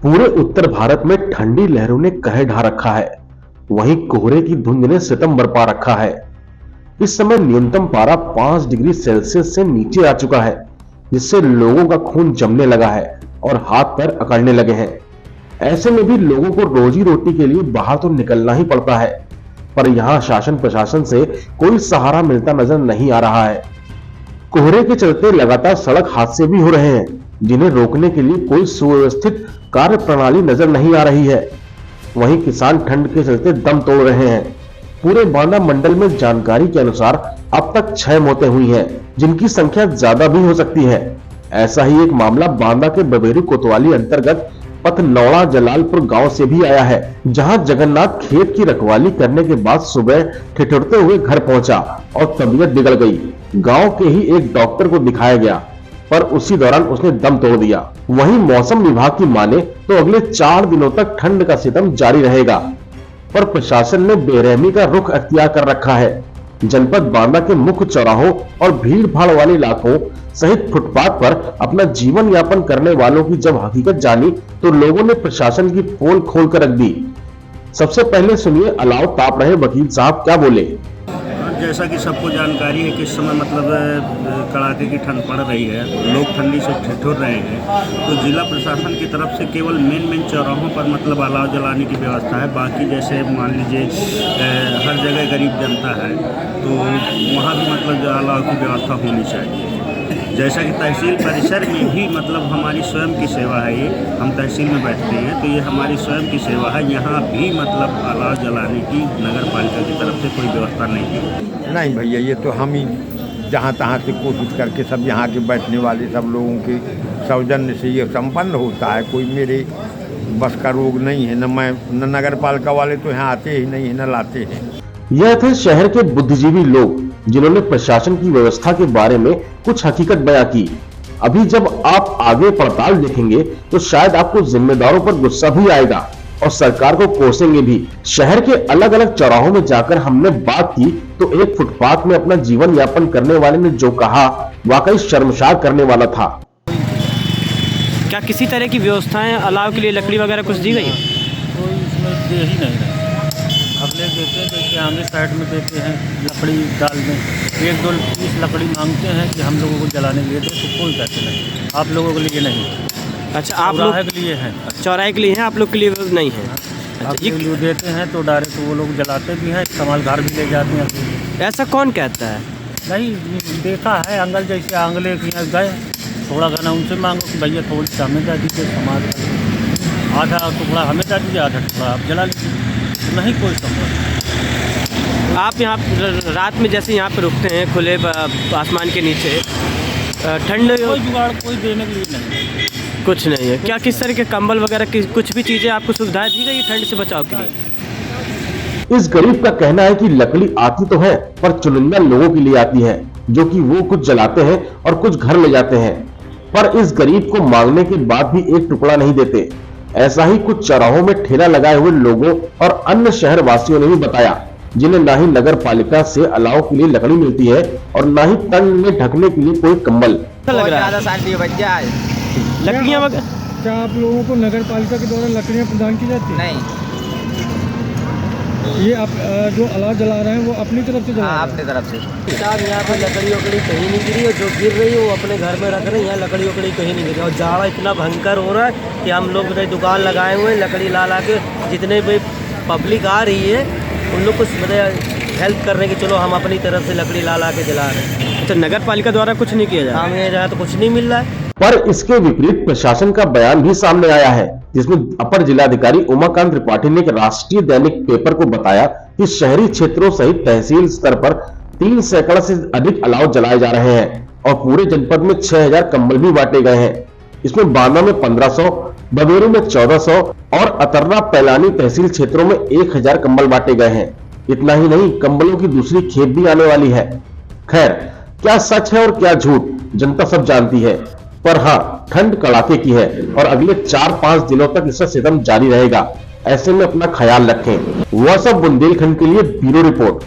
पूरे उत्तर भारत में ठंडी लहरों ने कहर ढा रखा है। वहीं कोहरे की धुंध ने सितम बरपा रखा है। इस समय न्यूनतम पारा 5 डिग्री सेल्सियस से नीचे आ चुका है, जिससे लोगों का खून जमने लगा है और हाथ पैर अकड़ने लगे हैं। ऐसे में भी लोगों को रोजी रोटी के लिए बाहर तो निकलना ही पड़ता है, पर यहाँ शासन प्रशासन से कोई सहारा मिलता नजर नहीं आ रहा है। कोहरे के चलते लगातार सड़क हादसे भी हो रहे हैं, जिन्हें रोकने के लिए कोई सुव्यवस्थित कार्य प्रणाली नजर नहीं आ रही है। वहीं किसान ठंड के चलते दम तोड़ रहे हैं। पूरे बांदा मंडल में जानकारी के अनुसार अब तक 6 मौतें हुई हैं, जिनकी संख्या ज्यादा भी हो सकती है। ऐसा ही एक मामला बांदा के बबेरी कोतवाली अंतर्गत पथनौड़ा जलालपुर गांव से भी आया है, जहां जगन्नाथ खेत की रखवाली करने के बाद सुबह ठिठुरते हुए घर पहुंचा और तबीयत बिगड़ गई। गांव के ही एक डॉक्टर को दिखाया गया, पर उसी दौरान उसने दम तोड़ दिया। वहीं मौसम विभाग की माने तो अगले 4 दिनों तक ठंड का सितम जारी रहेगा, पर प्रशासन ने बेरहमी का रुख अख्तियार कर रखा है। जनपद बांदा के मुख्य चौराहों और भीड़ भाड़ वाले इलाकों सहित फुटपाथ पर अपना जीवन यापन करने वालों की जब हकीकत जानी तो लोगों ने प्रशासन की पोल खोल कर रख दी। सबसे पहले सुनिए अलाव ताप रहे वकील साहब क्या बोले। जैसा कि सबको जानकारी है कि इस समय मतलब कड़ाके की ठंड पड़ रही है, लोग ठंडी से ठिठुर रहे हैं, तो जिला प्रशासन की तरफ से केवल मेन चौराहों पर मतलब अलाव जलाने की व्यवस्था है। बाकी जैसे मान लीजिए हर जगह गरीब जनता है तो वहाँ भी मतलब अलाव की व्यवस्था होनी चाहिए। जैसा कि तहसील परिसर में भी मतलब हमारी स्वयं की सेवा है, ये हम तहसील में बैठते हैं तो ये हमारी स्वयं की सेवा है। यहाँ भी मतलब अलाव जलाने की नगर पालिका की तरफ से कोई व्यवस्था नहीं है। नहीं भैया, ये तो हम ही जहाँ तहाँ से कोशिश करके सब यहाँ के बैठने वाले सब लोगों के सौजन्य से ये संपन्न होता है। कोई मेरे बस का रोग नहीं है, न नगर पालिका वाले तो यहाँ आते ही नहीं है, न लाते हैं। यह थे शहर के बुद्धिजीवी लोग, जिन्होंने प्रशासन की व्यवस्था के बारे में कुछ हकीकत बयां की। अभी जब आप आगे पड़ताल देखेंगे तो शायद आपको जिम्मेदारों पर गुस्सा भी आएगा और सरकार को कोसेंगे भी। शहर के अलग अलग चौराहों में जाकर हमने बात की तो एक फुटपाथ में अपना जीवन यापन करने वाले ने जो कहा वाकई शर्मसार करने वाला था। क्या किसी तरह की व्यवस्थाएं अलाव के लिए लकड़ी वगैरह कुछ दी गई? कोई इसमें दे ही नहीं रहा। अगले देते हैं जैसे आगे साइड में देते हैं लकड़ी डाल में 1-2 पीस लकड़ी मांगते हैं कि हम लोगों को जलाने के लिए दे, तो कोई पैसे नहीं, आप लोगों के लिए नहीं। अच्छा, आप लोग के लिए हैं, चौराहे के लिए हैं, आप लोग के लिए नहीं है। आप लोग देते हैं तो डायरेक्ट वो लोग जलाते भी हैं, इस्तेमाल घर भी ले जाते हैं। ऐसा कौन कहता है? नहीं देखा है, अंगल जैसे आंगले के यहाँ गए थोड़ा घना उनसे मांगो कि भैया थोड़ी सी हमें दे दीजिए, समाज आधा टुकड़ा हमें दे दीजिए, आधा टुकड़ा आप जला लीजिए। नहीं कोई संभव। आप यहाँ रात में जैसे यहाँ पे रुकते हैं खुले आसमान के नीचे, ठंड कोई जुगाड़ कोई देने के लिए नहीं, कुछ नहीं है। क्या किस तरह के कंबल वगैरह की कुछ भी चीज़ें आपको सुविधाएं दी गई ठंड से बचाव के लिए? इस गरीब का कहना है कि लकड़ी आती तो है, पर चुनिंदा लोगों के लिए आती है, जो कि वो कुछ जलाते हैं और कुछ घर ले जाते हैं, पर इस गरीब को मांगने के बाद भी एक टुकड़ा नहीं देते। ऐसा ही कुछ चौराहों में ठेला लगाए हुए लोगों और अन्य शहर वासियों ने भी बताया, जिन्हें ना ही नगर पालिका से अलाव के लिए लकड़ी मिलती है और ना ही तन में ढकने के लिए कोई कंबल। लग रहा है लकड़ियाँ वगैरह। क्या आप लोगों को नगर पालिका के द्वारा लकड़ियाँ प्रदान की जाती है? नहीं, ये आप जो अलाव जला रहे हैं वो अपनी तरफ से जला रहे हैं? अपनी तरफ से। साहब यहाँ पे लकड़ी वकड़ी कहीं नहीं गिरी, और जो गिर रही है वो अपने घर में रख रहे हैं। यहाँ लकड़ी वकड़ी कहीं नहीं गिरी, और जाड़ा इतना भयंकर हो रहा है कि हम लोग दुकान लगाए हुए हैं लकड़ी ला के, जितने भी पब्लिक आ रही है उन लोग को मतलब हेल्प कर रहे हैं कि चलो हम अपनी तरफ से लकड़ी ला के जला रहे हैं। अच्छा, नगर पालिका द्वारा कुछ नहीं किया जा रहा? हमें यहाँ तो कुछ नहीं मिल रहा है। पर इसके विपरीत प्रशासन का बयान भी सामने आया है, जिसमें अपर जिलाधिकारी उमाकांत त्रिपाठी ने एक राष्ट्रीय दैनिक पेपर को बताया कि शहरी क्षेत्रों सहित तहसील स्तर पर 3 सैकड़ा से अधिक अलाव जलाए जा रहे हैं और पूरे जनपद में 6000 कंबल भी बांटे गए हैं। इसमें बांदा में 1500, बबेरू में 1400 और अतर्रा पैलानी तहसील क्षेत्रों में 1000 कंबल बांटे गए हैं। इतना ही नहीं, कंबलों की दूसरी खेप भी आने वाली है। खैर, क्या सच है और क्या झूठ, जनता सब जानती है, पर हाँ, ठंड कड़ाके की है और अगले 4-5 दिनों तक इसका सितम जारी रहेगा। ऐसे में अपना ख्याल रखें। वह सब बुंदेलखंड के लिए ब्यूरो रिपोर्ट।